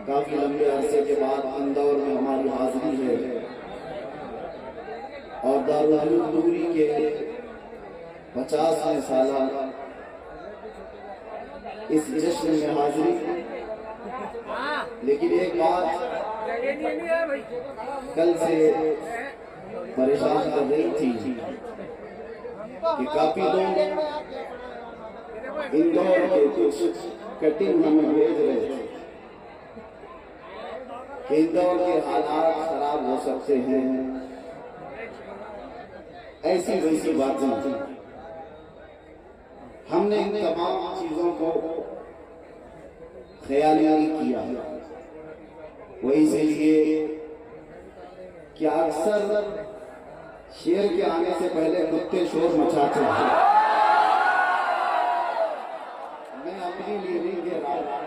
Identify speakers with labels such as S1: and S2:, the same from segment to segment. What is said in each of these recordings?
S1: کافی لمبے عرصے کے بعد اندور میں ہماری حاضری ہے اور دارالعلوم دوری کے 50ویں سالہ اس جشن میں حاضری. لیکن ایک بات کل سے پریشان کر رہی تھی کہ کافی لوگ اندور کے کچھ کٹنگ ہمیں بھیج رہے تھے کہ اندور کے حالات خراب ہو سکتے ہیں. ایسی ویسی باتیں تھی. ہم نے ان تمام چیزوں کو خیال نہیں کیا. وہ اسی لیے کہ اکثر شیر کے آنے سے پہلے کتے شور مچاتے ہیں. میں اپنی لیے نہیں کہہ رہا.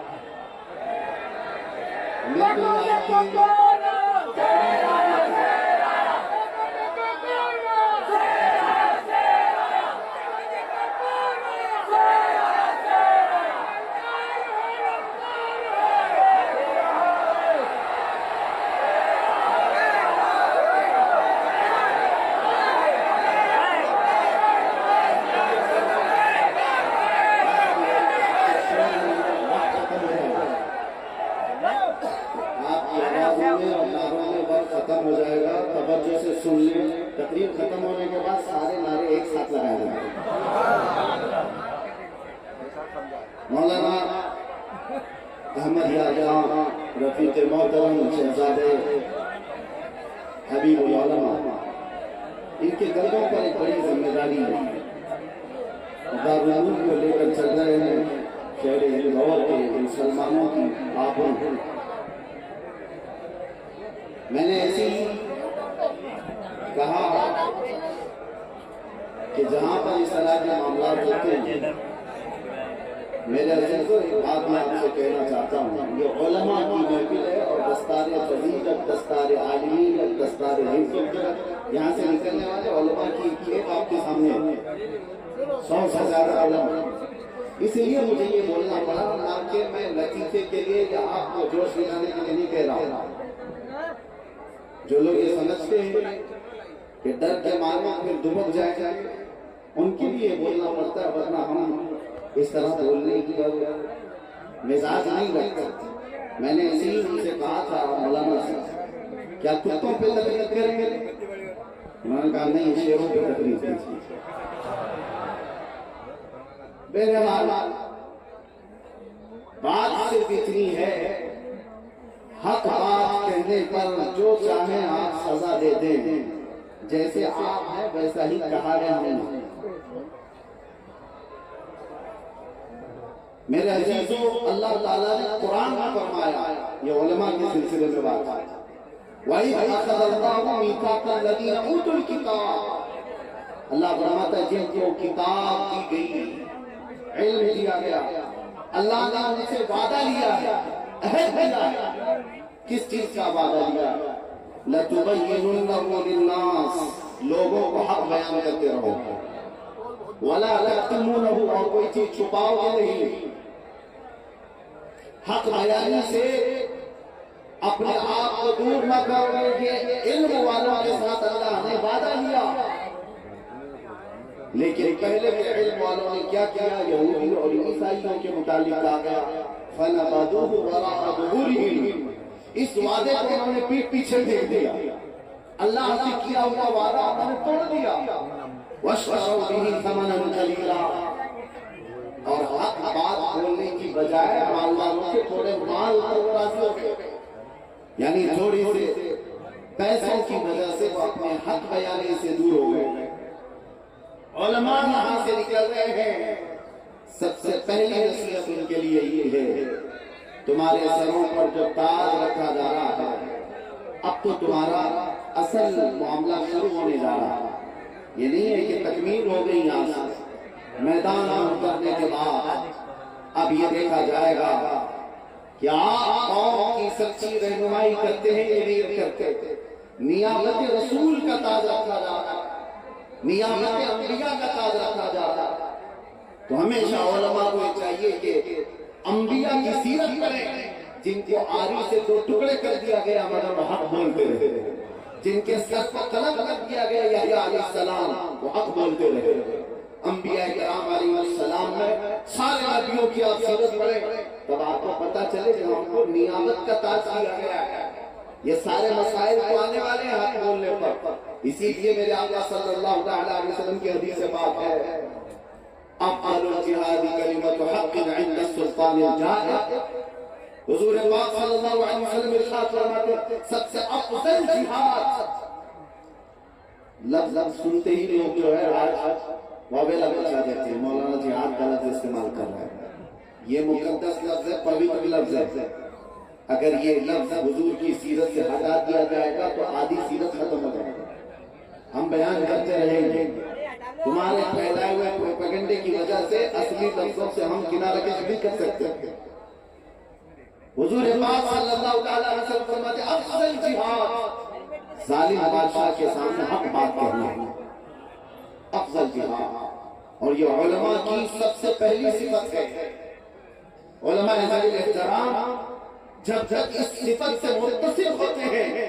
S1: ختم ہو جائے گا. توجہ سے سن لیں. تقریب ختم ہونے کے بعد سارے نعرے ایک ساتھ لگائے جائیں گے. مولانا احمد یار رفیق محترم شہزادے حبیب العلماء، ان کے گردوں پر ایک بڑی ذمہ داری ہے. دارالعلوم کو لے کر چل رہے ہیں شہر اندور کے مسلمانوں کی آبوں. میں نے ایسے ہی کہا کہ جہاں پر اس طرح کے معاملات ہوتے ہیں، میرے عزیزو ایک بات میں آپ سے کہنا چاہتا ہوں. یہ علماء کی محفل ہے اور دستار فضیلت، دستار عالمیت، دستار حفظ، یہاں سے نکلنے والے علماء کی کھیپ آپ کے سامنے 100 سے زیادہ علماء. اس لیے مجھے یہ بولنا پڑا نہ کہ میں لطیفے کے لیے یا آپ کو جوش دلانے کے لیے نہیں کہہ رہا ہوں. جو لوگ یہ سمجھتے ہیں کہ ڈر کے مارے پھر دبک جائیں گے، ان کے لیے بولنا پڑتا ہے، ورنہ ہم اس طرح بولنے کی مزاج نہیں رکھتے. میں نے اسی ان سے کہا تھا مولانا سے کیا کتوں پہ تقریر کریں گے؟ انہوں نے کہا نہیں، شیروں پہ تقریر کریں گے. بہرحال بات صرف اتنی ہے، حق بات کہنے پر جو چاہیں آپ سزا دے دیں. جیسے آپ ہیں ویسا ہی کہا ہے ہم نے. میرے عزیزو، اللہ تعالیٰ نے قرآن میں فرمایا، یہ علماء کے سلسلے میں بات ہے، وَإِذْ أَخَذَ اللَّهُ مِيثَاقَ الَّذِينَ أُوتُوا الْكِتَابَ. اللہ فرماتا ہے جن کو کتاب دی گئی، علم دیا گیا، اللہ نے ان سے وعدہ لیا ہے، عہد لیا ہے. کس چیز کا وعدہ لیا؟ لَتُبَيِّنُنَّهُ لِلنَّاسِ، لوگوں کو حق بیان کرتے رہو. وَلَا تَكْتُمُونَهُ، اور کوئی چیز چھپاؤ گے نہیں. حق بیانی سے اپنے آپ کو دور نہ کرو. یہ علم والوں کے ساتھ اللہ نے وعدہ لیا. لیکن پہلے کے علم والوں نے کیا کیا؟ یہودی اور عیسائیوں کے متعلق کہا گیا فَنَبَذُوهُ وَرَاءَ ظُهُورِهِمْ. اس وعدے کو انہوں نے پیٹ پیچھے پھینک دیا. اللہ سے کیا ہوا وعدہ انہوں نے توڑ دیا. وَاشْتَرَوْا بِهِ ثَمَنًا قَلِيلًا، اور حق بات بولنے کی بجائے مال والوں سے تھوڑے مال راضی ہو گئے. یعنی تھوڑی سے پیسوں کی وجہ سے وہ اپنے حق بیانی سے دور ہو گئے. علماء یہاں سے نکل رہے ہیں. سب سے پہلی نصیحت ان کے لیے یہ ہے، تمہارے سروں پر جو تاج رکھا جا رہا ہے، اب تو تمہارا اصل معاملہ شروع ہونے جا رہا ہے. یہ نہیں ہے کہ تکمیل ہو گئی. یہاں سے میدان اترنے کے بعد اب یہ دیکھا جائے گا کہ آپ قوم کی سچی رہنمائی کرتے ہیں یہ نہیں کرتے. نیابت رسول کا تاج رکھا جا رہا ہے، نیابت انبیاء کا تاج رکھا جا رہا ہے. تو ہمیشہ علماء کو چاہیے کہ انبیاء کی سیرت پڑھیں جن کو آری سے دو ٹکڑے کر دیا گیا مگر وہ حق بولتے رہے، جن کے سر کو قلم کر دیا گیا یحییٰ علیہ السلام وہ حق بولتے رہے۔ انبیاء کرام علیہ السلام میں سارے نبیوں کی آپ سیرت پڑھیں تب آپ کو پتہ چلے کہ ہم کو نیابت کا تاج دیا گیا ہے۔ یہ سارے مسائل تو آنے والے ہیں حق بولنے پر، اسی لیے میرے آقا صلی اللہ علیہ وسلم کی حدیث پاک ہے افضل الجہاد کلمۃ حق عند السلطان الجائر۔ حضور پاک صلی اللہ علیہ وسلم ارشاد فرماتے ہیں سب سے افضل جہاد، لفظ سنتے ہی لوگ جو ہے آج وابلہ بچا دیتے ہیں، مولانا جہاد غلط استعمال کر رہے ہیں۔ یہ مقدس لفظ ہے، پوتر لفظ ہے، اگر یہ لفظ حضور کی سیرت سے ہٹا دیا جائے گا تو آدھی سیرت ختم ہو جائے گا۔ ہم بیان کرتے رہیں گے، تمہارے پھیلائے ہوئے پروپیگنڈے کی وجہ سے اصلی لفظوں سے ہم کنارہ کشی نہیں کر سکتے۔ حضور پاک صلی اللہ علیہ وسلم فرماتے افضل جہاد ظالم بادشاہ کے سامنے حق بات کہنا ہے، افضل جہاد۔ اور یہ علماء کی سب سے پہلی صفت ہے، علماء ذوی الاحترام جب اس صفت سے متصف ہوتے ہیں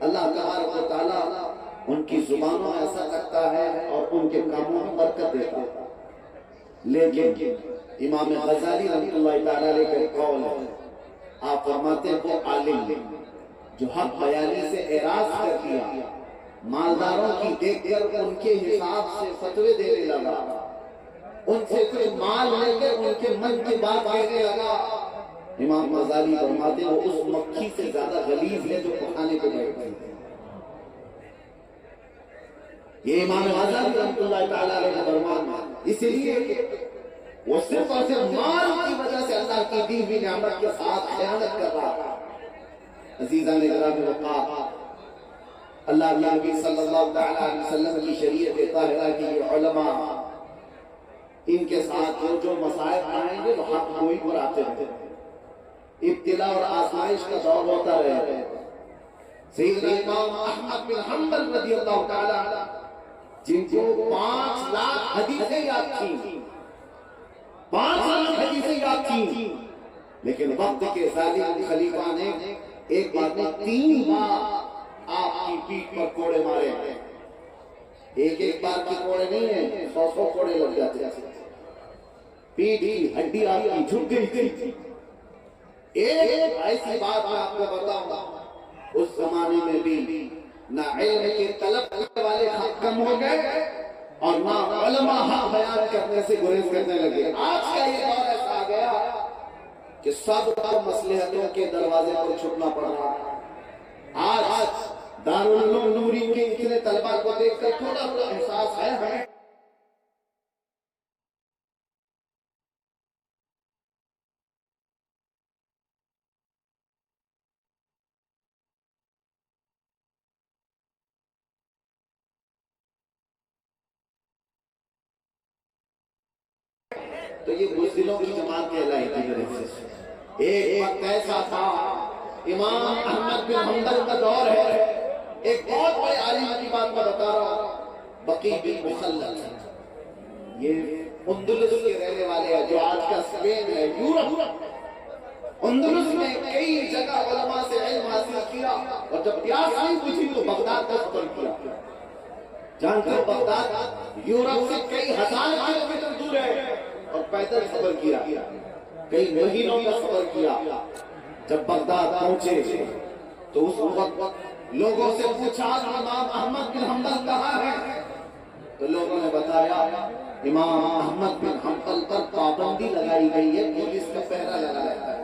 S1: اللہ تبارک و تعالیٰ ان کی زبانوں ایسا کرتا ہے اور ان کے کاموں میں برکت دیتا ہے۔ لیکن امام غزالی رحمۃ اللہ تعالیٰ علیہ کا قول ہے، آپ فرماتے ہیں وہ عالم جو حق بیانی سے اعراض کر دیا، مالداروں کی دیکھ کر ان کے حساب سے فتوے دینے لگا، ان سے کچھ مال لے کر ان کے من کی بات کہنے لگا، امام غزالی فرماتے ہیں وہ اس مکھی سے زیادہ غلیظ ہے جو پکانے پہ بیٹھتی ہے۔ یہ امام غزالی رحمۃ اللہ تعالیٰ علیہ کا فرمان ہے، اس لیے وہ صرف اور صرف مال کی وجہ سے اللہ کی دی ہوئی نعمت کے ساتھ خیانت کر رہا تھا۔ عزیزان گرامی وقار، اللہ نبی صلی اللہ علیہ وسلم کی شریعت طاہرہ کی یہ علماء ان کے ساتھ جو مسائل آئیں گے وہ حق گوئی پر آتے ہیں، ابتلا اور آزمائش کا دور ہوتا رہے۔ سیدنا امام احمد بن حنبل رضی اللہ تعالی جن کو 5 لاکھ حدیثیں یاد تھیں، 5 لاکھ حدیثیں یاد تھیں، لیکن وقت کے ظالم خلیفہ نے ایک بار میں 3 بار آپ کی پیٹھ پر کوڑے مارے، ایک بار کی کوڑے نہیں ہیں، 100 کوڑے لگ جاتے ہیں، پیٹھ کی ہڈی آپ کی جھک گئی تھی۔ ایک ایسی بات میں آپ کو بتاؤں گا، اس زمانے میں بھی نہ علم کے طلب کرنے والے کم ہو گئے اور نہ علماء حق بیان کرنے سے گریز کرنے لگے۔ آج کا یہ دور ایسا آ گیا کہ سب کو مصلحتوں کے دروازے پر چھپنا پڑ رہا ہے۔ آج دارالعلوم نوری کے اتنے طلباء کو دیکھ کر تھوڑا احساس ہے ہمیں تو یہ بزدلوں کی جماعت کہلائی تھی میرے سے۔ ایک وقت ایسا تھا، امام احمد بن حنبل کا دور ہے، ایک بہت بڑے عالم کی بات میں بتا رہا ہوں، بقی بن مخلد، یہ اندلس کے رہنے والے ہیں جو آج کا اسپین ہے، یورپ۔ اندلس میں کئی جگہ علماء سے علم حاصل کیا اور جب پیاس نہیں پوچھی تو بغداد کا سفر کیا۔ جانتے ہو بغداد یورپ سے کئی ہزار کلومیٹر دور ہے اور پیدل سفر کیا، کئی مہینوں کا سفر کیا۔ جب بغداد پہنچے تو اس وقت لوگوں سے پوچھا امام احمد بن حنبل کہاں ہے؟ تو لوگوں نے بتایا امام احمد بن حنبل پر پابندی لگائی گئی ہے، پولیس کا پہرا لگایا ہے،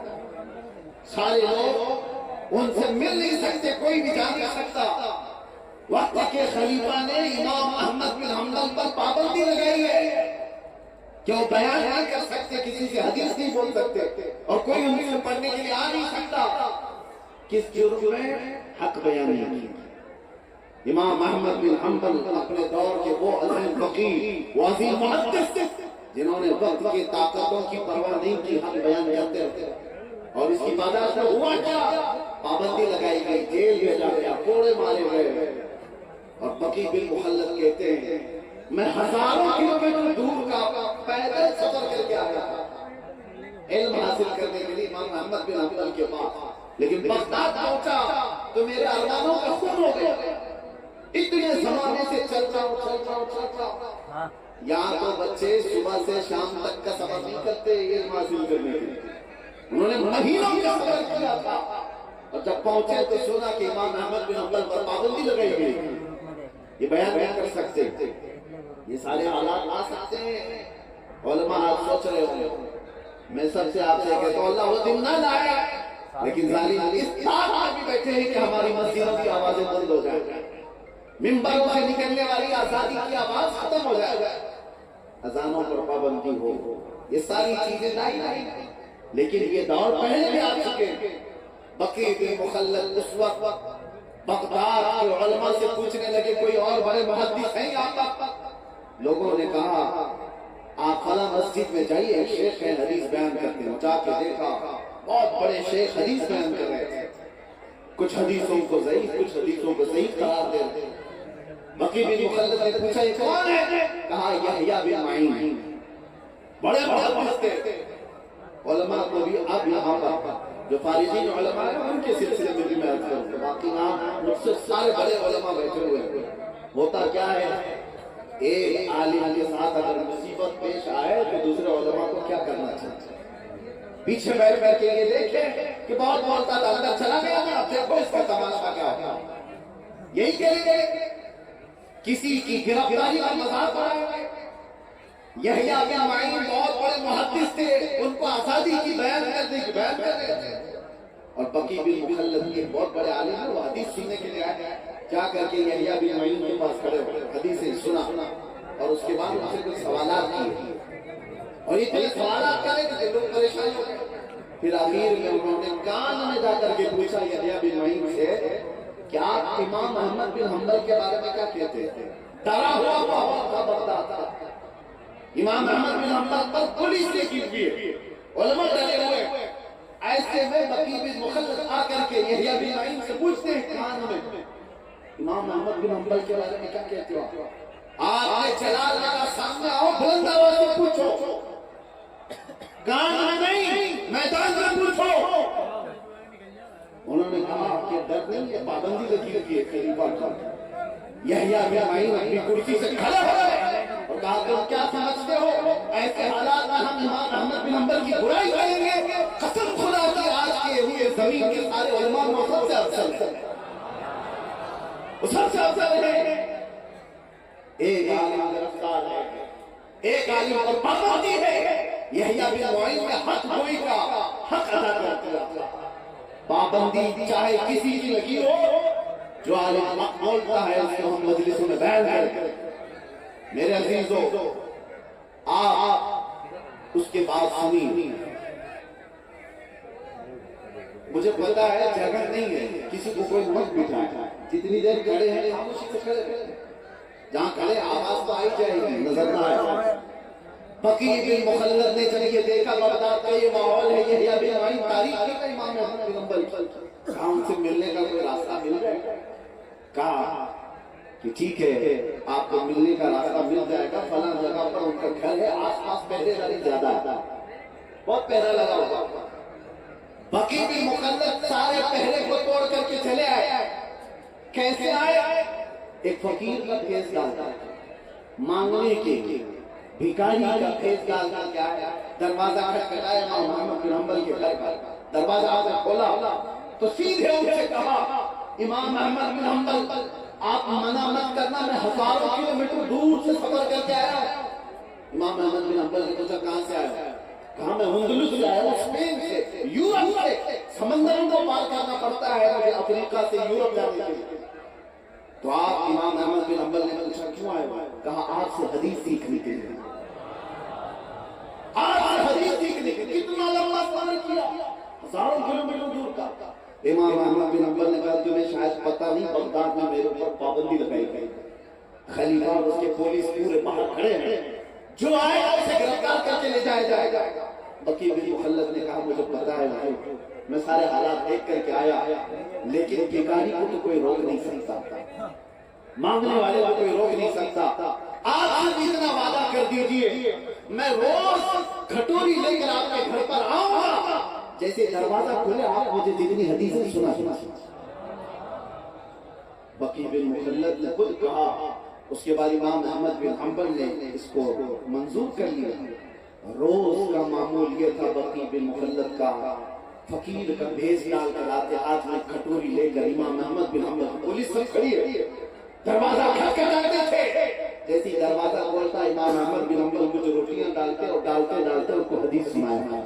S1: سارے لوگ ان سے مل نہیں سکتے، کوئی بھی جا نہیں سکتا۔ وقت کے خلیفہ نے امام احمد بن حنبل پر پابندی لگائی ہے کہ وہ بیان نہیں کر سکتے، کسی سے حدیث نہیں بول سکتے اور کوئی ان سے پڑھنے کے لیے آ نہیں سکتا۔ کس جرم میں؟ حق بیان نہیں کی۔ امام احمد بن حنبل اپنے دور کے وہ عظیم فقیہ، وہ عظیم محدث جنہوں نے وقت کی طاقتوں کی پرواہ نہیں کی، حق بیان کرتے رہتے، اور اس کی پاداش میں ہوا کیا؟ پابندی لگائی گئی، جیل بھیجا گیا، کوڑے مارے گئے۔ اور بقی بن مخلد کہتے ہیں میں ہزاروں کلومیٹر دور کا پیدل سفر کر کے آیا تھا، علم حاصل کرنے کے لیے امام احمد بن حنبل کے پاس، لیکن بغداد پہنچا تو میرے ارمانوں کا خون ہو گیا، اتنے زمانے سے چل رہا ہوں، یہاں تو بچے صبح سے شام تک کا سفر نہیں کرتے علم حاصل کرنے کے لیے، انہوں نے مہینوں کا سفر کیا تھا، اور جب پہنچے تو سنا کہ امام احمد بن حنبل پر پابندی لگائی گئی، یہ بیان نہیں کر سکتے، یہ سارے حالات آ سکتے ہیں۔ علماء آپ سوچ رہے ہوں، میں سب سے آپ سے کہتا ہوں اللہ وہ دن نہ لائے، لیکن ظالم اس طرح میں بھی بیٹھے ہیں کہ ہماری مسجدوں کی آوازیں بند ہو جائیں، منبروں سے نکلنے والی آزادی کی آواز ختم ہو جائے، اذانوں پر پابندی ہو، یہ ساری چیزیں نہیں، لیکن یہ دور پہلے بھی آ چکے ہیں۔ بقی بن مخلد اس وقت بغداد کے علماء سے پوچھنے لگے کوئی اور بڑے محدث ہیں یہاں پر؟ لوگوں نے کہا آپ فلاں مسجد میں جائیے، شیخ ہیں حدیث بیان کرتے ہیں، جا کے دیکھا بہت بڑے شیخ حدیث بیان کر رہے تھے، کچھ حدیثوں کو ضعیف کچھ حدیثوں کو صحیح قرار دے رہے تھے۔ بقی بن مخلد نے پوچھا یہ کون ہے؟ کہا یحییٰ بن معین، بڑے محدث تھے۔ علماء کو بھی اب یہاں پر جو فارغین علماء ہیں ان کے سلسلے میں بھی میں عرض کروں، باقی یہاں مجھ سے سارے بڑے علماء بیٹھے ہوئے ہیں۔ ہوتا کیا ہے ایک عالم کے ساتھ اگر مصیبت پیش آئے تو دوسرے علماء کو کیا کرنا چاہیے؟ پیچھے بیٹھ کر کے یہ دیکھیں کہ بہت بولتا تھا اندر چلا گیا نا، اب دیکھو اس کا تماشا کیا ہوگا، یہی کہیں گے کسی کی گرفتاری کا مذاق بنائیں۔ یحییٰ بن معین بہت بڑے محدث تھے، ان کو آزادی کی بیان کرنے کی بیان کر رہے تھے، اور بقی بن مخلد کے بہت بڑے عالم ہیں، وہ حدیث سننے کے لیے آئے، جا کر کے یحییٰ بن معین کے پاس کھڑے ہوئے، حدیثیں سنا اور اس کے بعد ان سے کچھ سوالات کیے، اور یہ کئی سوالات کرے کہ لوگ پریشان ہو گئے۔ پھر آخر میں انہوں نے کان میں جا کر کے پوچھا یحییٰ بن معین سے کہ آپ امام احمد بن حنبل کے بارے میں کیا کہتے ہیں؟ ڈرا ہوا ماحول تھا بغداد کا، امام احمد بن حنبل پر پولیس نے کی ہوئی، علماء ڈرے ہوئے، ایسے میں بقی بن مخلد آ کر کے یحییٰ بن معین سے پوچھتے ہیں کان میں امام احمد بن حنبل کے بارے میں کیا کہتے ہو؟ آپ جلال کا سامنے آؤ، بلند آواز سے پوچھو، کان میں نہیں میدان میں پوچھو۔ انہوں نے کہا کہ ڈر نہیں ہے، پابندی لگی ہوئی ہے خلیفہ کا۔ یحییٰ بن معین اپنی کرسی سے کھڑا ہو گئے اور کہا تم کیا سمجھتے ہو ایسے حالات میں ہم امام احمد بن حنبل کی برائی کریں گے؟ قسم خدا کی آج کے ہوئے زمین کے سارے علماء میں سب سے افضل ہے، وہ سب سے افضل ہے۔ ایک عالم گرفتار ہے، ایک عالم پر پابندی ہے، یحییٰ بن معین کا حق گوئی کا حق ادا کرتا ہے، پابندی چاہے کسی کی لگی ہو، جو عالم حق بولتا ہے اس کو ہم مجلسوں میں بیان کریں۔ میرے عزیزو آپ اس کے بعد سنی، مجھے پتا ہے جگہ نہیں ہے، کسی کو کوئی مت بٹھائے، جتنی دیر کھڑے ہیں خاموشی سے کھڑے ہیں، جہاں کھڑے آواز تو آئی جائے گی، نظر نہ آئے۔ بقی بن مخلد نے جب یہ دیکھا بغداد کا یہ ماحول ہے، یحییٰ بن معین تاریخ کا امام احمد بن حنبل، کہا ان سے ملنے کا کوئی راستہ مل جائے؟ کہا کہ ٹھیک ہے آپ کو ملنے کا راستہ مل جائے گا، فلاں جگہ پر ان کا گھر ہے، آس پاس پہرے داری زیادہ ہے، بہت پہرا لگا ہوگا۔ بقی بن مخلد سارے پہرے کو توڑ کر کے چلے آئے۔ کیسے آئے؟ ایک فقیر کا کیس ڈالتا ہے، مانگنے کے بھکاری کا کیس ڈالتا کیا ہے، دروازہ کھٹکھٹایا امام احمد بن حنبل کے گھر کا، دروازہ آپ نے کھولا تو سیدھے ان سے کہا امام احمد بن حنبل آپ منع مت کرنا، میں ہزاروں کلومیٹر دور سے سفر کر کے آیا ہوں۔ امام احمد بن حنبل نے پوچھا کہاں سے آیا؟ کہا میں اندلس سے آیا ہوں، اسپین سے، یورپ سے، سمندروں کو پار کرنا پڑتا ہے مجھے افریقہ سے یورپ جانے کے لیے۔ تو آپ امام احمد بن حنبل نے پوچھا کیوں آئے؟ کہا آپ سے حدیث سیکھنے کے لیے، آپ سے حدیث سیکھنے کے لیے۔ کتنا لمبا سفر کیا، ہزاروں کلومیٹر دور کا۔ امام احمد بن حنبل نے کہا تمہیں شاید پتہ نہیں بغداد میں میرے اوپر پابندی لگائی گئی، خلیفہ اور اس کے پولیس پورے باہر کھڑے ہیں، جو آئے گا اسے گرفتار کر کے لے جائے گا۔ بقی بن مخلد نے کہا مجھے پتا ہے بھائی، میں سارے حالات دیکھ کر کے آیا، لیکن بھکاری کو تو کوئی روک نہیں سکتا، مانگنے والے کو کوئی روک نہیں سکتا۔ آپ صرف اتنا وعدہ کر دیجئے میں روز کھٹوری لے کر آپ کے گھر پر آؤں گا، جیسے دروازہ کھولے آپ مجھے جتنی حدیثیں سنا۔ بقی بن مخلد نے خود کہا، اس کے بعد امام احمد بن حنبل نے اس کو منظور کر لیا۔ روز کا معمول یہ تھا بقی بن مخلد کا، فقیر کا بھیس ڈال کر آتے، ہاتھ میں کھٹوری لے کر امام احمد بن حنبل، پولیس سب کھڑی ہے، دروازہ کھٹکھٹاتے تھے، جیسے دروازہ کھولتا امام احمد بن حنبل کچھ روٹیاں ڈالتے اور ڈالتے ڈالتے ان کو حدیث سنایا۔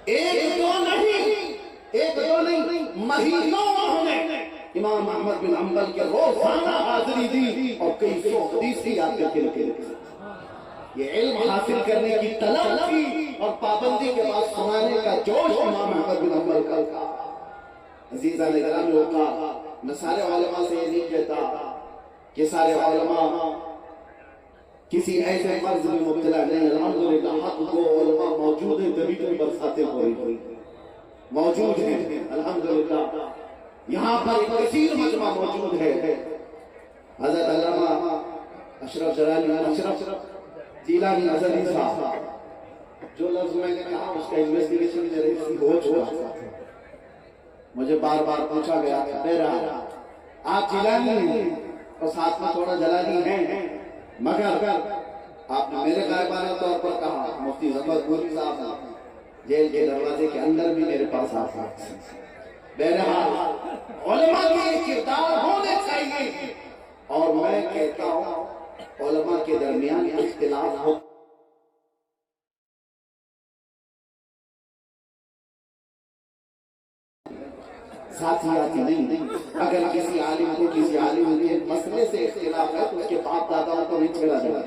S1: ایک دو نہیں، مہینوں انہوں نے امام احمد بن حنبل کے روزانہ حاضری دی اور کئی سو حدیث یاد کر کے رکھے۔ یہ علم حاصل کرنے کی طلب تھی اور پابندی کے بعد سنانے کا جوش امام احمد بن حنبل کا تھا۔ عزیزان اکرام ہوتا، میں سارے علماء سے یہ نہیں کہتا کہ سارے علماء کسی ایسے مرض میں مبتلا نہیں، الحمدللہ حق کو علماء موجود ہیں، تبھی تو برساتیں ہو رہی موجود ہیں الحمدللہ۔ یہاں پر ایک کثیر مجمع موجود ہے، حضرت علامہ اشرف جیلانی ازلی صاحب، جو لفظ میں نے کہا اس کا انویسٹیگیشن میرے سے ہو چکا، مجھے بار بار پوچھا گیا تھا، بہرحال آپ جیلانی ہیں اور ساتھ میں تھوڑا جلانی ہیں، مگر آپ نے میرے غائبانہ طور پر کہا، مفتی ظفر پوری صاحب جیل کے دروازے کے اندر بھی میرے پاس آتا۔ بہرحال علماء کے کردار ہونے چاہیے، اور میں کہتا ہوں علماء کے درمیان اختلاف ہو ذاتیاتی نہیں۔ اگر کسی عالم کو کسی عالم کے مسئلے سے اختلاف ہے تو اس کے باپ دادا کو نہیں چھیڑا جائے گا،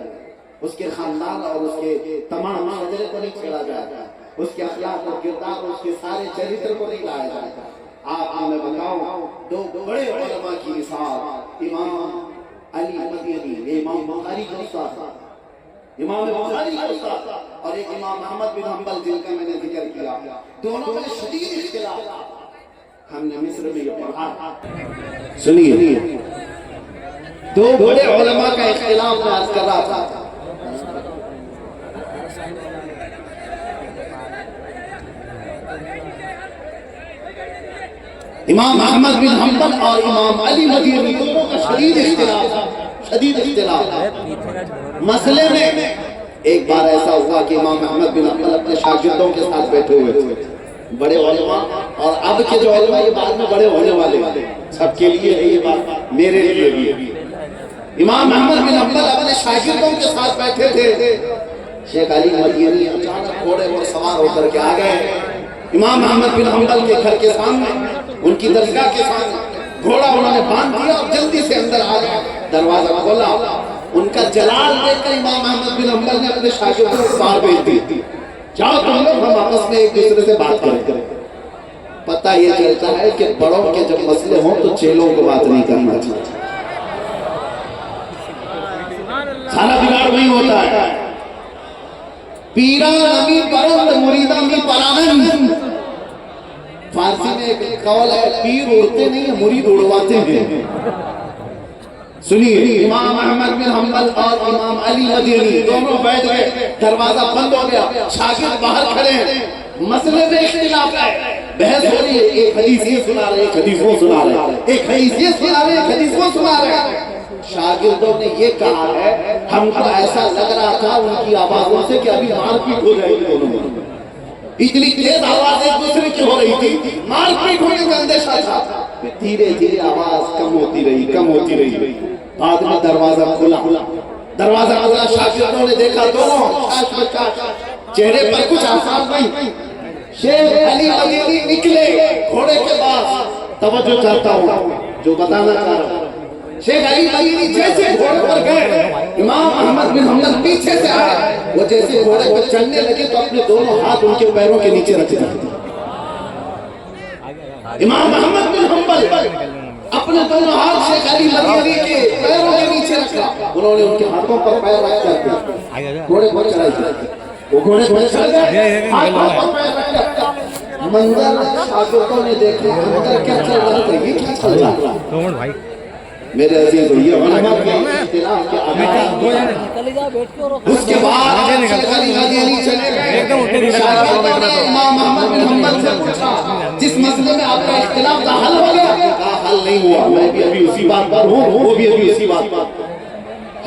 S1: اس کے خاندان اور اس کے تمام معاشرے کو نہیں چھیڑا جائے گا، اس کے اخلاق اور کردار اور اس کے سارے چریتر کو نہیں لایا جائے گا۔ آپ میں بتاؤں دو بڑے علماء کی مثال، امام علی مدینی، امام بخاری کا استاد، امام بخاری کا استاد، اور ایک امام احمد بن حنبل جن کا میں نے ذکر کیا، دونوں میں شدید اختلاف۔ ہم نے مصر میں یہ پڑھا، سنیے دو بڑے علماء کا اختلاف میں عرض کر رہا تھا۔ امام احمد بن حنبل اور امام علی مدینی دونوں کا شدید اختلاف مسئلے میں۔ ایک بار ایسا ہوا کہ امام احمد بن حنبل اپنے شاگردوں کے ساتھ بیٹھے ہوئے تھے، بڑے علماء، اور اب کے جو علماء یہ بعد میں بڑے ہونے والے، سب کے لیے ہے یہ بات، میرے لیے بھی۔ امام احمد بن حنبل اپنے شاگردوں کے ساتھ بیٹھے تھے، شیخ علی مدینی اچانک گھوڑے پر سوار ہو کر کے آ گئے امام احمد بن حنبل کے گھر کے سامنے، ان کی درگاہ کے سامنے گھوڑا انہوں نے باندھ دیا اور جلدی سے اندر آ گیا، دروازہ کھولا، ان کا جلال دیکھ کر امام احمد بن حنبل نے اپنے شاگردوں کو باہر بھیج دی، جاؤ تم لوگ ہم آپس میں ایک دوسرے سے بات کریں۔ پتہ یہ چلتا ہے کہ بڑوں کے جب مسئلے ہوں تو چیلوں کو بات نہیں کرنا چاہیے، سارا بگاڑ وہی ہوتا ہے۔ پیران امی پرند مریدان بھی پرانن، فارسی میں ایک قول ہے، پیر اڑتے نہیں ہیں مرید اڑواتے ہیں۔ سنیے، امام احمد بن حنبل اور امام علی مدینی دونوں بیٹھ گئے، دروازہ بند ہو گیا، شاگرد باہر کھڑے ہیں، مسئلے میں اختلاف ہے، بحث ہو رہی ہے، ایک حدیث یہ سنا رہے، ایک حدیث وہ سنا رہے، ایک حدیث یہ سنا رہے، ایک حدیث وہ سنا رہے۔ شاگردوں نے یہ کہا ہے، ہم کو ایسا لگ رہا تھا ان کی آوازوں سے کہ ابھی مار پیٹ ہو جائے گی دونوں میں، اتنی تیز آواز ایک دوسرے کی ہو رہی تھی، مار پیٹ ہونے کا اندیشہ تھا۔ دھیرے دھیرے آواز کم ہوتی رہی، بعد میں دروازہ کھلا، شاگردوں نے دیکھا دونوں چہرے پر کچھ آثار نہیں، شیخ علی مدینی نکلے گھوڑے کے پاس، توجہ چاہتا ہوں جو بتانا چاہ رہا ہوں، شیخ علی مدینی جیسے گھوڑے پر گئے، امام احمد بن حنبل پیچھے سے آئے، وہ جیسے گھوڑے پر چلنے لگے تو اپنے دونوں ہاتھ ان کے پیروں کے نیچے رکھ دیے۔ امام احمد بن حنبل اپنے دونوں ہاتھ شیخ علی مدینی کے پیروں کے نیچے رکھا، انہوں نے ان کے ہاتھوں پر پیر رکھ کر گھوڑے پر چڑھائی، وہ گھوڑے پر چڑھ گئے، ہاتھوں پر پیر رکھ کر منظر شاگردوں نے دیکھا اندر کیا چل رہا تھا، یہ کیا چل رہا تھا۔ میرے عزیز یہ علماء کے اختلاف کے آغاز، اس کے بعد علی غادیانی چلے گئے، شاگردوں نے امام محمد بن حنبل سے پوچھا جس مسئلے میں آپ کا اختلاف تھا حل ہو گیا؟ کہا حل نہیں ہوا، میں بھی ابھی اسی بات پر ہوں، وہ بھی ابھی اسی بات پر،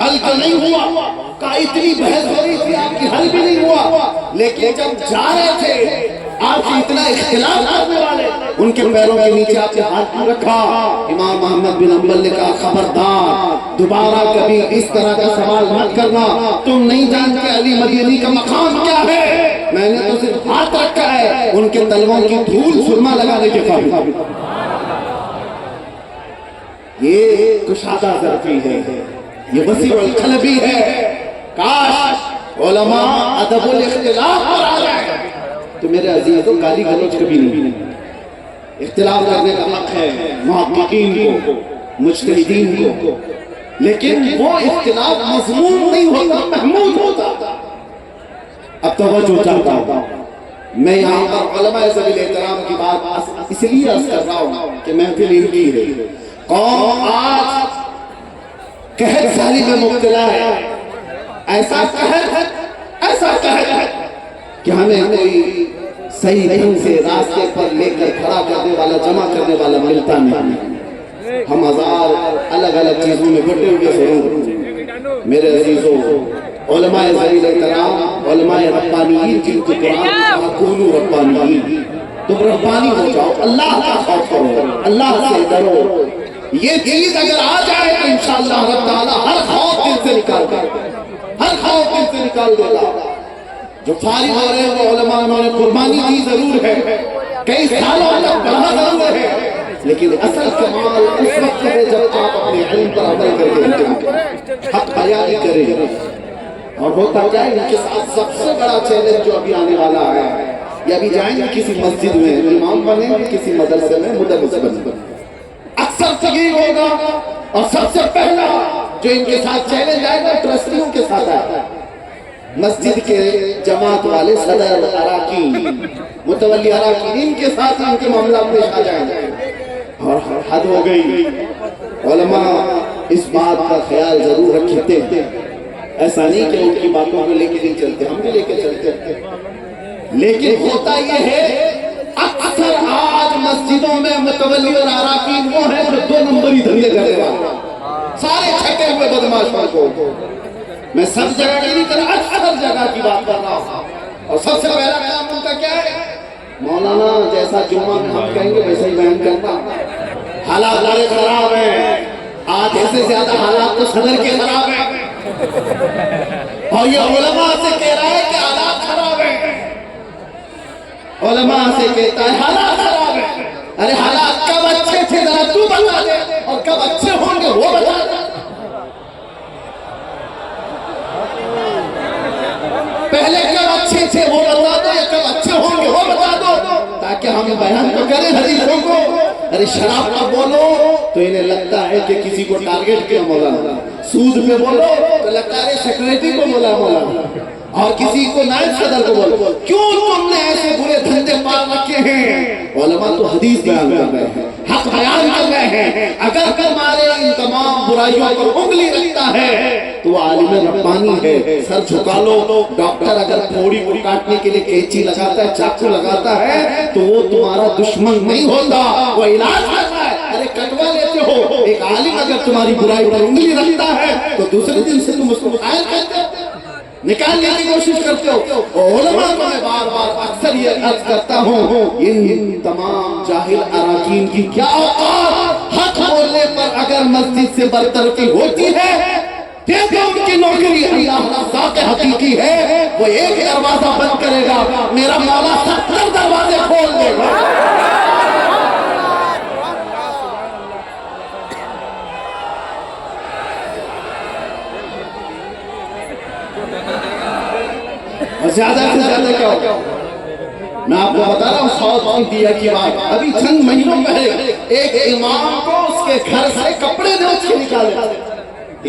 S1: حل تو نہیں ہوا۔ کہا اتنی بحث ہو رہی تھی آپ کی، حل بھی نہیں ہوا، لیکن جب جا رہے تھے آپ سے اتنا اختلاف کرنے والے، ان کے پیروں کے نیچے آپ نے ہاتھ کیوں رکھا؟ امام محمد بن حنبل نے کہا خبردار دوبارہ کبھی اس طرح کا سوال مت کرنا، تم نہیں جانتے علی مدینی کا مقام کیا ہے، میں نے تو صرف ہاتھ رکھا ہے ان کے تلووں کی دھول سرما لگانے کے قابل۔ یہ کشادہ ظرفی ہے، یہ وسیع القلبی ہے۔ کاش علماء ادب الاختلاف پر آ جائے تو میرے عزیزوں گالی گلوچ کبھی نہیں۔ اختلاف کرنے کا حق ہے محققین کو، مجتہدین کو، لیکن وہ اختلاف مضمون نہیں ہوتا، محمود ہوتا۔ اب توجہ چاہتا ہوں، میں یہاں پر علماء ذوی الاحترام کی بات اس لیے عرض کر رہا ہوں کہ محفل ان کی ہے۔ قوم آج قحط سالی میں مبتلا ہے، ایسا قحط ہے کہ ہمیں کوئی صحیح ڈھنگ سے راستے پر لے کر کھڑا کرنے والا، جمع کرنے والا ملتا نہیں۔ ہم ہزار الگ الگ چیزوں میں بٹے ہوئے ضرور۔ میرے عزیزوں علماء ذوی الاحترام، علماء ربانیین جن کو قرآن کہا کونوا ربانیین، تم ربانی ہو جاؤ، اللہ کا خوف کرو، اللہ سے ڈرو۔ یہ چیز اگر آ جائے تو انشاءاللہ رب تعالیٰ ہر خوف دل سے نکال دے گا، ہر خوف دل سے نکال دے گا۔ جو فارغ ہو رہے ہیں وہ علماء انہوں نے قربانی دی ضرور ہے، کئی سالوں تک پڑھا ضرور ہے، لیکن اصل کمال اس وقت ہے جب آپ اپنے علم پر عمل کر کے حق بیان کریں۔ اور ہوتا کیا ہے ان کے ساتھ سب سے بڑا چیلنج جو ابھی آنے والا ہے، یہ ابھی جائیں گے کسی مسجد میں امام بنیں گے، کسی مدرسے میں مدرس بنیں گے، اکثر تغیر ہوگا، اور سب سے پہلا جو ان کے ساتھ چیلنج آئے گا ٹرسٹیوں کے ساتھ آئے گا۔ مسجد کے جماعت والے صدر اراکین، متولی اراکین، ان کے ساتھ ان کے معاملہ پیش آ جائیں گے۔ اور حد ہو گئی، علماء اس بات کا خیال ضرور رکھتے ہیں، ایسا نہیں کہ ان کی باتوں کو لے کے نہیں چلتے، ہم بھی لے کے چلتے ہیں، لیکن ہوتا یہ ہے اکثر آج مسجدوں میں متولی اور اراکین وہ ہیں جو دو نمبری دھندے کرنے والے، سارے چھٹے ہوئے بدماشوں کو۔ میں سب جگہ کی نہیں کر رہا، اکثر جگہ کی بات کر رہا ہوں۔ اور سب سے پہلا کام ان کا کیا ہے؟ مولانا جیسا جمعہ میں ہم کہیں گے ویسا ہی بیان کرنا۔ حالات بڑے خراب ہیں، آدھے سے زیادہ حالات تو صدر کے خراب ہیں، اور یہ علماء سے کہہ رہا ہے کہ حالات خراب ہیں، علماء سے کہتا ہے حالات خراب ہیں۔ ارے حالات کب اچھے تھے ذرا تو بتا دے، اور کب اچھے ہوں گے وہ بتا دے۔ پہلے کب اچھے تھے وہ بتا دو، یا کب اچھے ہوں گے وہ بتا دو، تاکہ ہم بیان تو کریں حدیثوں کو۔ ارے شراب کا بولو تو انہیں لگتا ہے کہ کسی کو ٹارگٹ کیا مولانا، سود پہ بولو تو لگتا ہے سیکریٹری کو بولا مولانا، اور کسی کو نائب صدر کو بولو۔ کیوں تم نے ایسے برے دھندے پال رکھے ہیں؟ علماء تو حدیث بیان کر رہے ہیں، حق بیان کر رہے ہیں۔ اگر تمہارے ان تمام برائیوں پر انگلی رکھتا ہے تو وہ عالم ربانی ہے، سر جھکا لو۔ ڈاکٹر اگر پھوڑی کو کاٹنے کے لیے قینچی لگاتا ہے، چاقو لگاتا ہے، تو وہ تمہارا دشمن نہیں ہوتا، وہ علاج کرتا ہے۔ ارے کٹوا لیتے ہو، ایک عالم اگر تمہاری برائی پر انگلی رکھتا ہے تو دوسرے دن سے تم اس کو قائل کرتے ہو، نکالنے کی کوشش کرتے ہو۔ علماء کو میں بار بار اکثر یہ عرض کرتا ہوں، ان تمام جاہل اراکین کی کیا اوقات، حق بولنے پر اگر مسجد سے برطرفی ہوتی ہے، دیکھیں ان کی نوکری اللہ ذات حقیقی ہے، وہ ایک دروازہ بند کرے گا، میرا مولا 70 دروازے کھول دے گا۔ اور زیادہ سے زیادہ کیا ہوگا؟ میں آپ کو بتا رہا ہوں، ساؤتھ انڈیا کی بات، ابھی چند مہینوں پہلے ایک امام کو اس کے گھر سے کپڑے نوچ کے نکالے،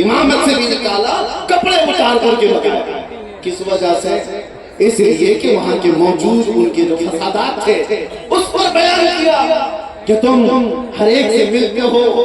S1: امامت سے بھی نکالا، کپڑے اتار کر کے نکالا۔ کس وجہ سے؟ اس لیے کہ وہاں کے موجود ان کے جو فسادات تھے اس پر بیان کیا کہ تم ہر ایک سے ملتے ہو،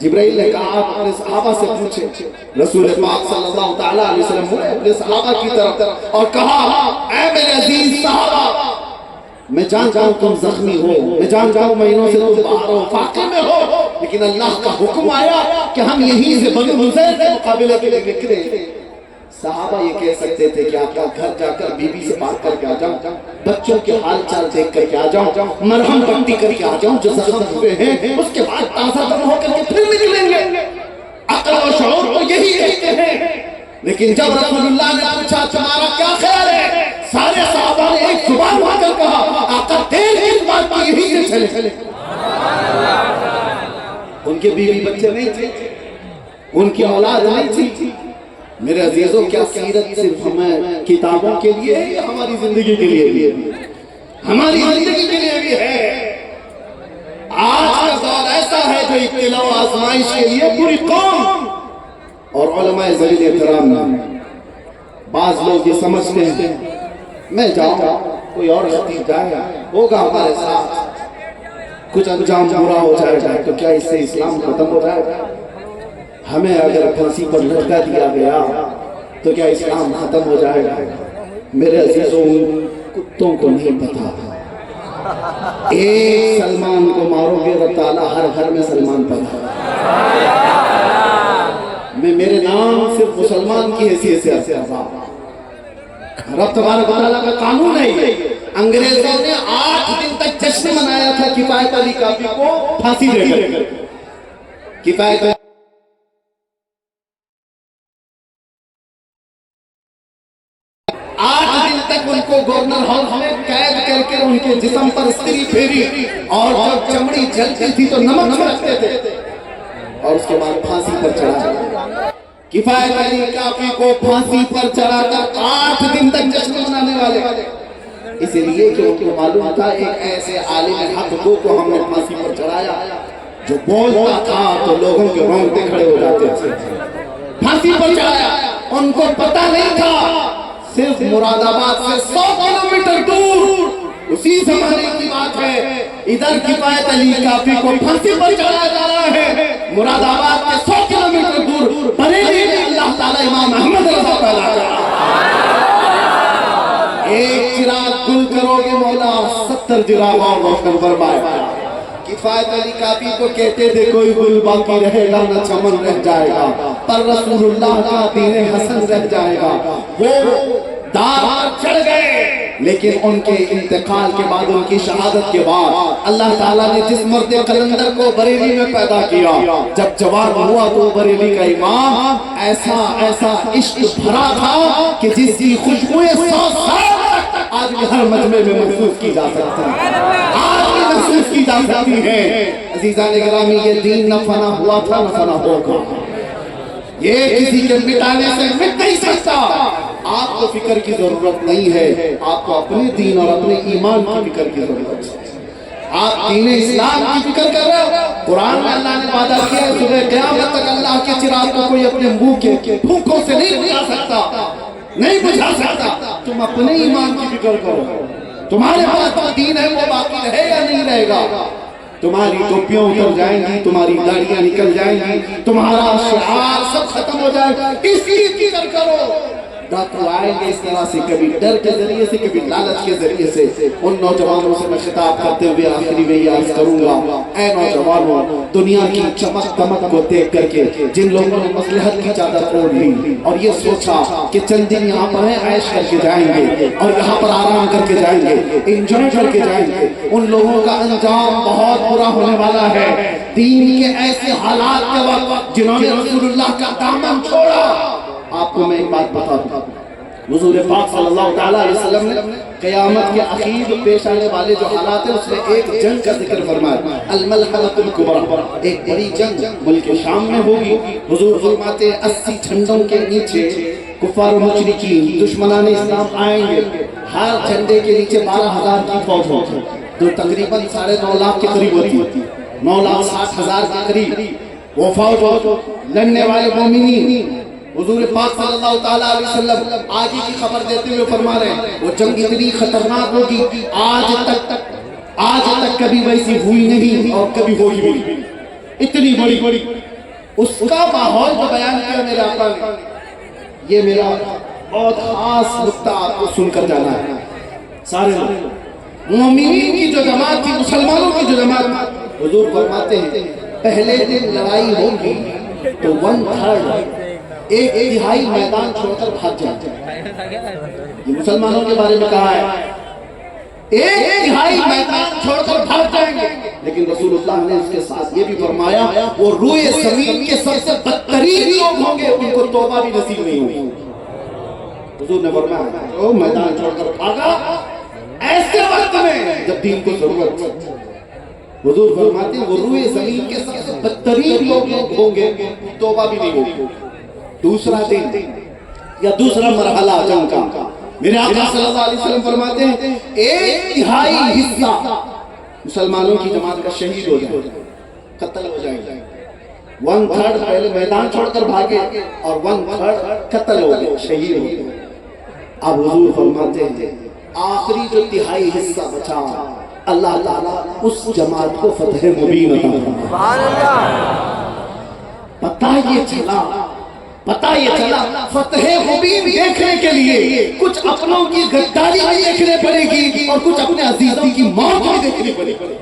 S1: جبرائیل نے کہا آپ اپنے صحابہ سے پوچھیں۔ رسول پاک صلی اللہ تعالیٰ علیہ وسلم نے اپنے صحابہ کی طرف اور کہا اے میرے عزیز صحابہ، میں جانتا ہوں تم زخمی ہو، میں جانتا ہوں مہینوں سے تم باہر ہو، فاقے میں ہو، لیکن اللہ کا حکم آیا کہ ہم یہیں سے بنو حذیل کے مقابلے کے لیے نکلے۔ صحابہ یہ کہہ سکتے تھے کہ آپ کا گھر جا کر بی بی سے بات کر کے آ جاؤں، بچوں کے حال چال دیکھ کر کے آ جاؤں، مرہم پٹی کر کے آ جاؤں جو زخم ہوئے ہیں، اس کے بعد تازہ دم ہو کر کے پھر نکلیں گے۔ عقل و شعور تو یہی کہتے ہیں، لیکن جب رسول اللہ نے پوچھا تمہارا کیا خیال ہے، سارے صحابہ نے ایک زبان ہو کر کہا آقا دیر اس بات کی یہی سے چلے۔ ان کے بیوی بچے نہیں تھے، ان کی اولاد نہیں تھی۔ میرے عزیزوں، کیا سیرت صرف ہمیں کتابوں کے لیے ہے یا ہماری زندگی کے لیے بھی ہے؟ ہماری زندگی کے لیے بھی ہے۔ آج کا دور ایسا ہے جو ابتلاء و آزمائش کے لیے پوری قوم اور علماء ذلیل احترام میں بعض لوگ یہ سمجھتے ہیں میں جاؤں کوئی اور خطیب جائے ہوگا ہمارے ساتھ، کچھ انجام برا ہو جائے گا تو کیا اس سے اسلام ختم ہو جائے گا؟ ہمیں اگر پھانسی پر لٹکا دیا گیا تو کیا اسلام ختم ہو جائے گا؟ میرے عزیزوں، کتوں کو نہیں پتا، ایک سلمان کو مارو گے رب تعالیٰ ہر گھر میں سلمان پیدا۔ میں میرے نام صرف مسلمان کی حیثیت سے آتا ہوں، رب تبارک و تعالیٰ کا قانون ہے یہ۔ انگریزوں نے 8 دن تک جشن منایا تھا کفایت علی کافی کو پھانسی دے کر۔ کفایت 8 دن تک ان کو گورنر ہاؤس میں قید کر کے ان کے جسم پر استری پھیری، اور جب چمڑی جلتی تھی تو نمک چھڑکتے تھے، اور اس کے بعد پھانسی پر چڑھا۔ کفایت علی کافی کو پھانسی پر چڑھا کر 8 دن تک جشن منانے والے، اس لیے کہ ان کو معلوم تھا ایک ایسے عالم حق کو ہم نے پھانسی پر چڑھایا جو بولتا تھا تو لوگوں کے رونگٹے کھڑے ہو جاتے تھے۔ پھانسی پر چڑھایا، ان کو پتہ نہیں تھا صرف مراد آباد سے 100 کلومیٹر دور، اسی زمانے کی بات ہے، ادھر کفایت علی کافی کو پھانسی پر چڑھایا جا رہا ہے، مراد آباد کے 100 کلومیٹر دور بریلی میں اللہ تعالیٰ امام احمد رضا پیدا کر۔ ایک چراغ گل کرو گے مولا 70 چراغ اور روشن فرمائے۔ کفایت علی کافی کو کہتے تھے کوئی گل باقی رہے گا نہ چمن رہ جائے گا، پر رسول اللہ کا دین حسن رہ جائے گا۔ وہ دار چڑھ گئے، لیکن ان کے انتقال کے بعد، ان کی شہادت کے بعد اللہ تعالیٰ نے جس مرد قلندر کو بریلی میں پیدا کیا، جب جوان ہوا تو بریلی کا امام ایسا ایسا عشق بھرا تھا کہ جس کی خوشبوئیں 100 سال آج بھی ہر مجمع میں محسوس کی جا سکتی ہیں، آج بھی محسوس کی جا سکتی ہیں۔ عزیزان گرامی، یہ دین نہ فنا ہوا تھا نہ فنا ہوگا، یہ کسی کے مٹانے سے مٹ نہیں سکتا۔ آپ کو فکر کی ضرورت نہیں ہے، آپ کو اپنے دین اور اپنے ایمان کی فکر کی ضرورت ہے۔ آپ دین اسلام کی فکر کر رہے ہو، قرآن میں اللہ نے وعدہ کیا ہے صبح قیامت تک اللہ کے چراغ کو کوئی اپنے منہ کے پھونکوں سے نہیں بجھا سکتا، نہیں بجھا سکتا۔ تم اپنے ایمان کی فکر کرو، تمہارے پاس جو دین ہے وہ باقی رہے یا نہیں رہے گا؟ تمہاری ٹوپیاں اتر جائیں گی، تمہاری داڑیاں نکل جائیں گی، تمہارا شعار سب ختم ہو جائے گا، اس کی فکر کرو۔ ڈاکٹر آئیں گے اس طرح سے، کبھی ڈر کے ذریعے سے، کبھی لالچ کے ذریعے سے۔ ان نوجوانوں سے میں خطاب کرتے ہوئے آخری میں یہ عرض کروں گا، اے نوجوانوں، دنیا کی چمک دمک کو دیکھ کر کے جن لوگوں نے مصلحت کی چادر اوڑھ لی اور یہ سوچا کہ چند دن یہاں پر ہیں، عیش کر کے جائیں گے اور یہاں پر آرام کر کے جائیں گے، انجوائے کر کے جائیں گے، ان لوگوں کا انجام بہت برا ہونے والا ہے۔ دین کے ایسے حالات کے وقت جنہوں نے رسول اللہ کا دامن چھوڑا، آپ کو میں ایک بات بتاتا ہوں، حضور پاک صلی اللہ تعالیٰ علیہ وسلم نے قیامت کے اخیر پیش آنے والے جو حالات ہیں اس میں ایک جنگ کا ذکر فرمایا، الملحمۃ الکبریٰ، ایک بڑی جنگ ملک شام میں ہوگی۔ حضور فرماتے ہیں 80 جھنڈوں کے نیچے کفار و مشرکین دشمنان اسلام آئیں گے، ہر جھنڈے کے نیچے 12,000 کی فوج ہوتی جو تقریباً 9.5 لاکھ کے قریب ہوتی، 9,60,000 کے قریب وہ فوج لڑنے والے مومنین۔ حضور پاک صلی اللہ تعالیٰ علیہ وسلم آگے کی خبر دیتے ہوئے فرما رہے ہیں وہ جنگ اتنی خطرناک ہوگی آج تک کبھی ویسی ہوئی نہیں اور کبھی ہوئی بھی۔ اتنی بڑی اس کا ماحول جو بیان کیا میرے آقا نے، یہ میرا بہت خاص نقطہ آپ کو سن کر جانا ہے. سارے مومنین کی جو جماعت تھی، مسلمانوں کی جو جماعت، حضور فرماتے ہیں پہلے دن لڑائی ہوگی تو 1/3 ایک تہائی میدان چھوڑ کر بھاگ جائے. یہ مسلمانوں کے بارے میں کہا ہے، ایک تہائی میدان چھوڑ کر بھاگ جائیں گے. لیکن رسول اللہ نے اس کے ساتھ یہ بھی فرمایا وہ روئے زمین کے سب سے بدترین لوگ ہوں گے، ان کو توبہ بھی نصیب نہیں ہوگی. حضور نے فرمایا وہ میدان چھوڑ کر بھاگا ایسے وقت میں جب دین کو ضرورت تھی. حضور فرماتے ہیں وہ روئے زمین کے سب سے بدترین لوگ ہوں گے، توبہ بھی نہیں ہوگی. دوسرا دن یا دوسرا مرحلہ جنگ کا، میرے آقا صلی اللہ علیہ وسلم فرماتے ہیں ایک تہائی حصہ مسلمانوں کی جماعت کا شہید ہو جائے، قتل ہو جائے. 1/3 پہلے میدان چھوڑ کر بھاگے اور 1/3 قتل ہو گئے، شہید ہو گئے. اب حضور فرماتے ہیں آخری جو تہائی حصہ بچا، اللہ تعالیٰ اس جماعت کو فتح مبین عطا فرمائے. پتہ یہ چلا فتح مبین دیکھنے کے لیے کچھ اپنوں کی غداری بھی دیکھنے پڑے گی اور کچھ اپنے عزیزوں کی موت بھی دیکھنی پڑے گی.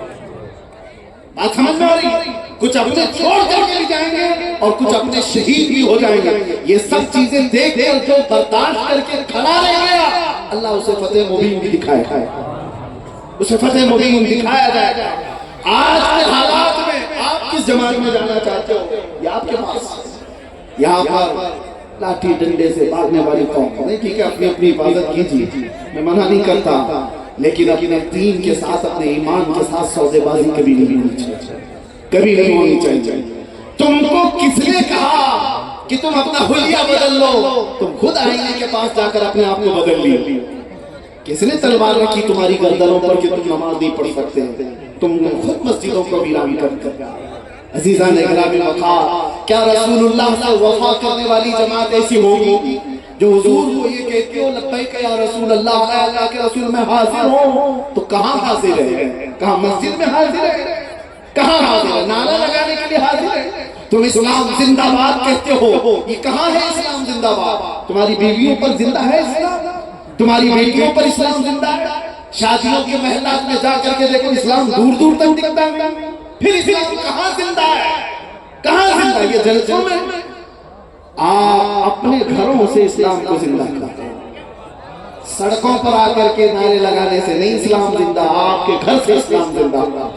S1: بات سمجھ میں آ رہی؟ کچھ اپنے چھوڑ کر کے جائیں گے اور کچھ اپنے شہید بھی ہو جائیں گے. یہ سب چیزیں دیکھ کر جو برداشت کر کے کھڑا رہ گیا، اللہ اسے فتح مبین بھی دکھائے، اسے فتح مبین دکھایا جائے گا. آج کے حالات میں آپ کس جماعت میں جانا چاہتے ہو؟ یہ آپ کے پاس یہاں پر لاٹھی ڈنڈے سے بھاگنے والی قوم نہیں، ٹھیک ہے اپنی اپنی حفاظت کیجیے، میں منع نہیں کرتا، لیکن اپنے دین کے ساتھ اپنے ایمان کے ساتھ سودے بازی کبھی نہیں ہونی چاہیے، کبھی نہیں ہونی چاہیے. تم کو کس نے کہا کہ تم اپنا حلیہ بدل لو؟ تم خود آئینے کے پاس جا کر اپنے آپ کو بدل لی. کس نے تلوار رکھی تمہاری گردنوں پر کہ تم نماز نہیں پڑھ سکتے؟ تم خود مسجدوں کو ویران کر. عزیزان اکرام وقار، کیا رسول اللہ سے وفا کرنے والی جماعت ایسی ہوگی جو حضور کو یہ کہتی ہو لبیک یا رسول اللہ، اے اللہ کے رسول میں حاضر ہوں؟ تو کہاں حاضر ہے؟ کہاں مسجد میں حاضر ہے؟ کہاں حاضر ہے؟ نعرہ لگانے کے لیے حاضر ہے؟ تم اسلام زندہ باد کہتے ہو، یہ کہاں ہے اسلام زندہ باد؟ تمہاری بیویوں پر زندہ ہے اسلام؟ تمہاری بیٹیوں پر اسلام زندہ ہے؟ شادیوں کے محلات میں جا کر کے دیکھو اسلام دور دور تک دکھتا ہے. پھر اسلام کہاں زندہ ہے؟ کہاں زندہ ہے؟ یہ جلسوں میں آپ اپنے گھروں سے اسلام کو زندہ کرتے ہیں. سڑکوں پر آ کر کے نعرے لگانے سے نہیں اسلام زندہ، آپ کے گھر سے اسلام زندہ ہو،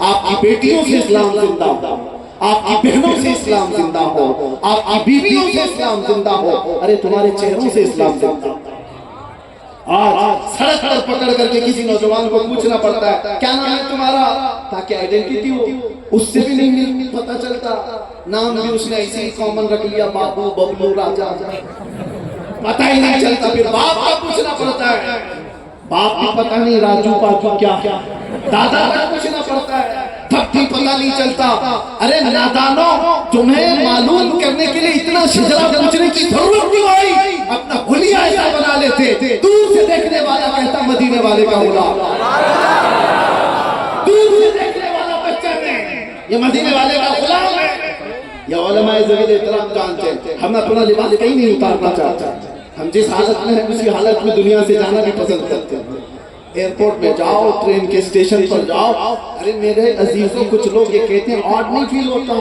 S1: آپ کی بیٹیوں سے اسلام زندہ ہو، آپ کی بہنوں سے اسلام زندہ ہو، آپ کی بیویوں سے اسلام زندہ ہو. ارے تمہارے چہروں سے اسلام زندہ ہو. آج سڑک پر پکڑ کر کے کسی نوجوان کو پوچھنا پڑتا ہے کیا نام ہے تمہارا، تاکہ آئیڈینٹی ہو. اس سے بھی نہیں پتہ چلتا، نام بھی اس نے ایسے ہی کامن رکھ لیا، بابو ببلو راجا، پتہ ہی نہیں چلتا. پھر باپ کا پوچھنا پڑتا ہے، باپ بھی پتہ نہیں راجو پاجو کیا، دادا کا پوچھنا پڑتا ہے، تب بھی پتہ نہیں چلتا. ارے نادانوں، تمہیں معلوم کرنے کے لیے اتنا شجرہ پوچھنے کی ضرورت نہیں آئی، اپنا حلیہ ایسا بنا لیتے. دور سے دیکھنے والا کہتا مدینے والے کا غلام، دور سے دیکھنے والا بچہ نہیں، یہ مدینے والے کا غلام ہے. یہ علماء ذویل احترام جانتے ہیں ہم اپنا لباس کہیں نہیں اتارنا چاہتے. ہم جس حالت میں ہیں اسی حالت میں دنیا سے جانا بھی پسند کرتے ہیں. ایئرپورٹ میں جاؤ، ٹرین کے اسٹیشن پر جاؤ، ارے میرے عزیزوں کچھ لوگ یہ کہتے ہیں آڈ نہیں فیل ہوتا،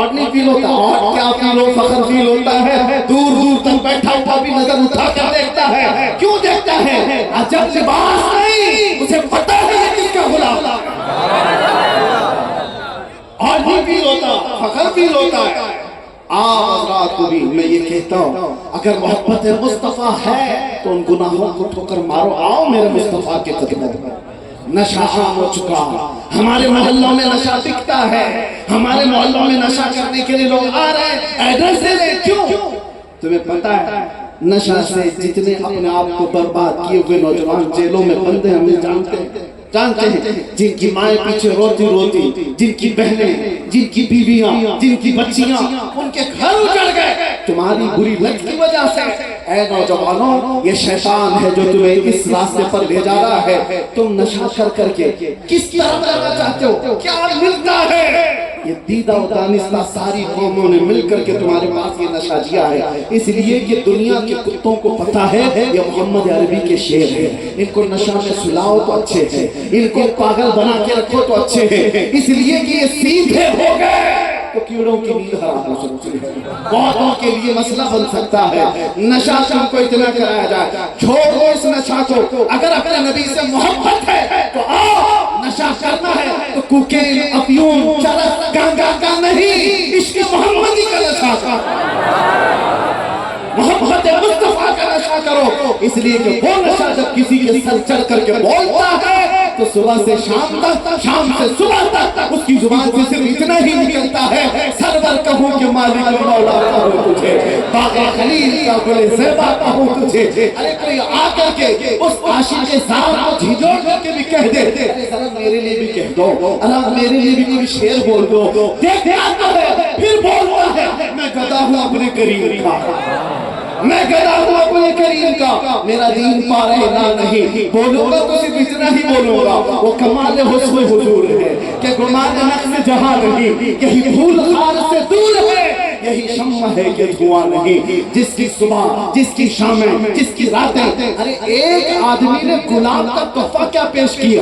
S1: آڈ نہیں فیل ہوتا. آڈ کیا فیل ہو، فخر فیل ہوتا ہے. دور دور تک بیٹھا ہوا بھی نظر اٹھا کر دیکھتا ہے. کیوں دیکھتا ہے؟ عجب لباس نہیں، اسے پتہ ہے یہ کس کا غلام. آڈ نہیں فیل ہوتا، فخر فیل ہوتا ہے. آپ حضرات کو بھی میں یہ کہتا ہوں اگر محبت مصطفیٰ ہے تو ان گناہوں کو ٹھوکر مارو، آؤ میرے مصطفیٰ کے قدموں میں. نشہ عام ہو چکا، ہمارے محلوں میں نشہ بکتا ہے، ہمارے محلوں میں نشہ کرنے کے لیے لوگ آ رہے ہیں، ایڈریس دے رہے. کیوں؟ تمہیں پتہ ہے نشہ سے جتنے اپنے آپ کو برباد کیے ہوئے نوجوان جیلوں میں بند ہیں، ہمیں جانتے ہیں، جن کی مائیں پیچھے روتی روتی، جن کی بہنیں، جن کی بیویاں، جن کی بچیاں، ان کے گھر اجڑ گئے تمہاری بری لت کی وجہ سے. اے نوجوانوں، یہ شیطان ہے جو تمہیں اس راستے پر لے جا رہا ہے. تم نشہ کر کر کے کس طرح کرنا چاہتے ہو؟ کیا ملتا ہے؟ یہ دیدہ و دانستہ ساری قوموں نے مل کر کے تمہارے پاس یہ نشہ دیا ہے، اس لیے کہ دنیا کے کتوں کو پتہ ہے یہ محمد عربی کے شعر ہے، ان کو نشہ میں سلاؤ تو اچھے ہیں، ان کو پاگل بنا کے رکھو تو اچھے ہیں، اس لیے کہ یہ سیدھے ہو گئے تو کیڑوں کی نیند حرام ہو سکتی ہے، بہتوں کے لیے مسئلہ بن سکتا ہے۔ نشہ تم کو اتنا کرایا جائے، چھوڑو اس نشہ کو، اگر اپنے نبی سے محبت ہے تو آؤ، نشہ کرنا ہے تو کوکین، افیون، چرس، گانگا کا نہیں، عشق محمدی کا نشہ کرو، محبت مصطفیٰ کا نشہ کرو، اس لیے کہ وہ نشہ جب کسی کے سر چڑھ کر کے بولتا ہے تو صبح سے شام تک، شام سے صبح تک اس کی زبان سے صرف اتنا ہی نکلتا ہے، سرور کہوں کہ مالک و مولا کہوں تجھے، باغ خلیل کا گل زیبا کہوں تجھے۔ ارے کوئی آ کر کے اس عاشق کے ساتھ کو جھنجھوڑ کر کے بھی کہہ دے، ارے ذرا میرے لیے بھی کہہ دو، ارے میرے لیے بھی کوئی شعر بول دو، دیکھتا ہے پھر بولتا ہے میں گدا ہوں اپنے کریم کا، میں گدا ہوں اپنے کریم کا، میرا دین پارے نہ نہیں، بولوں گا تو صرف اتنا ہی بولوں گا، وہ کمال حسن حضور ہے کہ گمان نقص جہاں نہیں، یہی پھول خار سے دور ہے، یہی شمع ہے کہ دھواں نہیں، جس کی صبح، جس کی شامیں، جس کی راتیں۔ ارے ایک آدمی نے گلاب کا تحفہ کیا پیش کیا،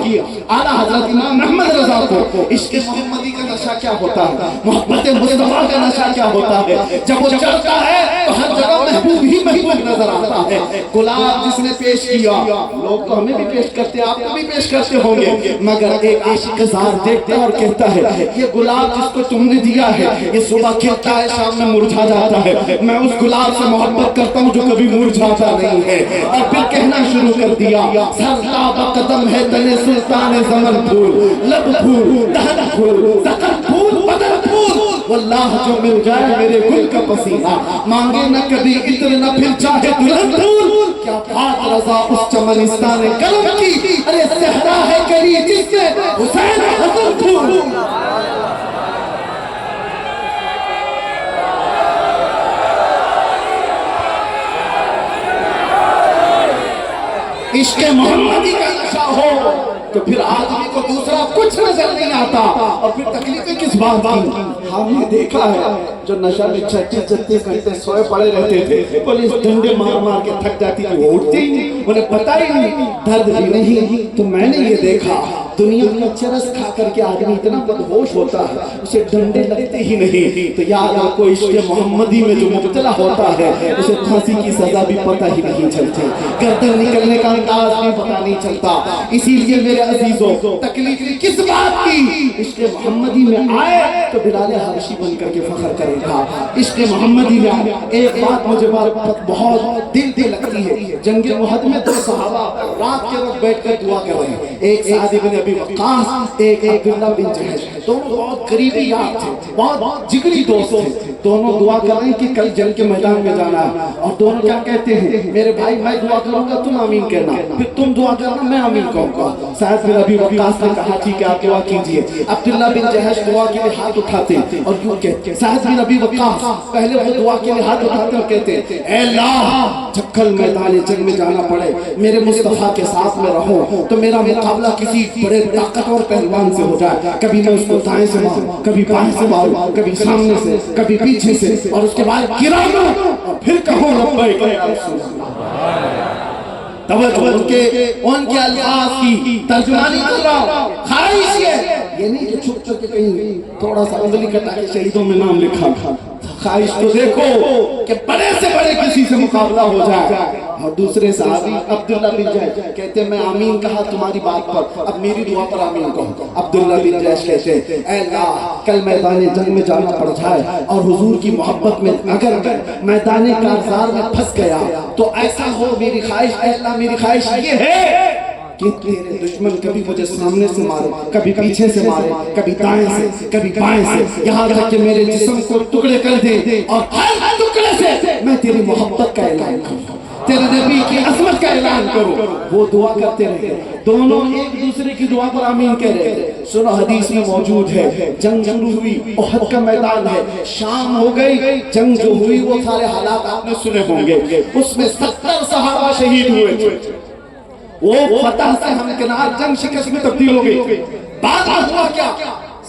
S1: اعلیٰ حضرت امام احمد رضا کو عشق محمدی کا نشہ کیا ہوتا ہے، محبت مصطفیٰ کا نشہ کیا ہوتا ہے، جب وہ چڑھتا ہے تو ہر جگہ محبوب ہی محبوب نظر آتا ہے۔ گلاب جس نے پیش کیا، لوگ تو ہمیں بھی پیش کرتے، آپ کو بھی پیش کرتے ہوں گے، مگر ایک عاشق زار دیکھتا ہے اور کہتا ہے یہ گلاب جس کو تم نے دیا ہے یہ صبح کھلتا ہے شام میں مرجھا جاتا ہے، میں اس گلاب سے محبت کرتا ہوں جو کبھی مرجھاتا نہیں ہے۔ اور پھر کہنا شروع کر دیا سرتاب قدم ہے تنے سلطان زمن پھول، لب پھول، دہن پھول، زخم پھول، بدن پھول، واللہ جو مل جائے میرے گل کا پسینہ، مانگے نہ کبھی عطر نہ پھر چاہے دلہن پھول، کیا بات رضا اس چمنستان قلم کی، ارے صحرا ہے کلی جس سے حسین حسن پھول۔ عشق محمدی کا نشہ ہو تو پھر آدمی کو دوسرا کچھ نظر نہیں آتا، اور پھر تکلیفیں کس بات کی۔ ہم نے دیکھا ہے جو نشہ میں 36 گھنٹے سوئے پڑے رہتے تھے، پولیس ڈنڈے مار مار کے تھک جاتی تھی، وہ اٹھتے ہی نہیں، انہیں پتہ ہی نہیں، درد بھی نہیں۔ تو میں نے یہ دیکھا دنیا میں چرس کھا کر کے آدمی اتنا بدہوش ہوتا ہے اسے ڈنڈے لگتے ہی نہیں، تو یاد رکھو عشق محمدی میں جو مبتلا ہوتا ہے اسے پھانسی کی سزا بھی پتہ ہی نہیں چلتی، گردن نکلنے کا انداز بھی پتہ نہیں چلتا۔ اسی لیے میرے عزیزوں تکلیف کس بات کی، عشق محمدی میں آئے تو بلال حبشی بن کر کے فخر کرے گا۔ عشق محمدی میں آئے، ایک بات مجھے بہت دل دے لگتی ہے، جنگ احد میں 2 صحابہ رات کے وقت بیٹھ کر دعا کر رہے ہیں، ایک سعد بن ابی وقاص، ایک عبداللہ بن جحش، دونوں بہت قریبی یار تھے، بہت جگری دوست تھے، دونوں دعا کر رہے ہیں کہ کل جنگ کے میدان میں جانا ہے، اور دونوں کیا کہتے ہیں میرے بھائی میں دعا کروں گا تم آمین کہنا، پھر تم دعا کرنا میں آمین کہوں گا۔ سعد بن ابی وقاص نے کہا ٹھیک ہے آپ دعا کیجئے، عبداللہ بن جحش دعا کے لیے ہاتھ اٹھاتے اور یوں کہتے، سعد بن ابی وقاص پہلے وہ دعا کے لیے ہاتھ اٹھاتے اور کہتے اے اللہ جب کل میدان جنگ میں جانا پڑے میرے مصطفیٰ کے ساتھ میں رہوں تو میرا مقابلہ کسی بڑے طاقتور پہلوان سے ہو جائے، کبھی میں اس کو دائیں سے ماروں، کبھی بائیں سے ماروں، کبھی سامنے سے، کبھی پیچھے سے، اور اس کے بعد گرا دوں اور پھر کہوں لبیک یا رسول اللہ۔ توجہ ان کے الفاظ کی ترجمانی کر رہا ہوں، خواہش یہ نہیں کہ چھپ چھپ کے کہیں تھوڑا سا انگلی کٹا کے شہیدوں میں نام لکھا، خواہش تو دیکھو کہ بڑے سے بڑے کسی سے مقابلہ ہو جائے۔ اور دوسرے صحابی عبداللہ بن جحش کہتے میں آمین کہا تمہاری بات پر، اب میری دعا پر آمین کہو۔ عبداللہ بن جحش کہتے اے اللہ کل میدان جنگ میں جانا پڑ جائے اور حضور کی محبت میں اگر میدان کارزار میں پھنس گیا تو ایسا ہو، میری خواہش اے اللہ میری خواہش یہ ہے کہ تیرے دشمن کبھی مجھے سامنے سے مارے، کبھی پیچھے سے مارے، کبھی دائیں سے، کبھی بائیں سے، یہاں تک کہ میرے جسم کو ٹکڑے کر دے اور ہر ٹکڑے سے میں تیری محبت کا اعلان کروں، تیرے نبی کی عظمت کا اعلان کروں۔ وہ دعا کرتے رہے، دونوں ایک دوسرے کی دعا پر آمین کہہ رہے تھے۔ سنو حدیث میں موجود ہے جنگ شروع ہوئی، احد کا میدان ہے، شام ہو گئی، جنگ جو ہوئی وہ سارے حالات آپ نے سنے ہوں گے، اس میں 70 صحابہ شہید ہوئے تھے، وہ فتح سے ہمکنار جنگ شکست میں تبدیل ہو گئی۔ بعد ہوا کیا